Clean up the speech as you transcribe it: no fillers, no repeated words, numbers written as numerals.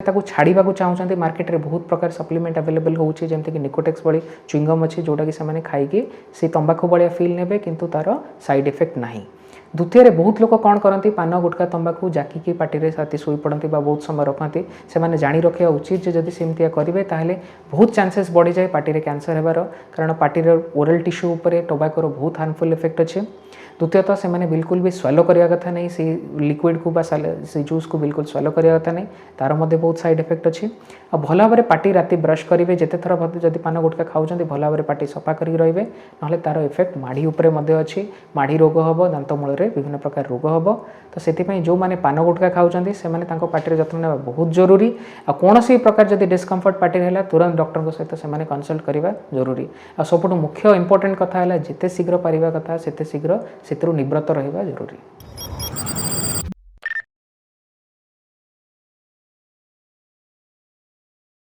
ताकू छाड़ा को चाहते मार्केट में बहुत प्रकार सप्लीमेंट अवेलेबल होची जमती कि निकोटेक्स भली च्युइंगम अच्छी जोटा कि से खाइकी से तंबाकू भाया फिल ने किंतु तार साइड इफेक्ट ना। द्वितीय बहुत लोग कौन करती पान गुटखा तंबाकू जाकिकी पार्टी राति शोई पड़ती बहुत समय रखती से जाणी रखा उचित जदि सेमतिया करेंगे ताहले बहुत चांसेस बढ़ी जाए पार्टी कैंसर होबार कारण पार्टी ओरल टिश्यू उपर टोबाकोर बहुत हार्मफुल इफेक्ट अच्छे। द्वितीयतः से बिल्कुल भी स्वालो करने कथा नहीं से लिक्विड को से जूस को बिल्कुल स्वालो करने कथा नहीं तार मध्य बहुत साइड इफेक्ट अच्छी। आ भल भाव पार्टी राति ब्रश करेंगे जिते थर जब पान गुटखा खाऊँ भल भाव पार्टी सफा कर रे ना तार इफेक्ट माढ़ी उपरे अच्छी माढ़ी रोग हम दांतमूल में विभिन्न प्रकार रोग हम। तो से जो मैंने पान गुटखा खाऊँ से पार्टी जत्न ना बहुत जरूरी। आ कौन सी प्रकार जब डिस्कम्फर्ट पार्टी है तुरंत डॉक्टर सहित से कंसल्ट करवा जरूरी। आ सब मुख्य इंपोर्टेंट कथा है जिते शीघ्र पारिबा कथा सेते शीघ्र से निवृत्त रहिबा जरूरी।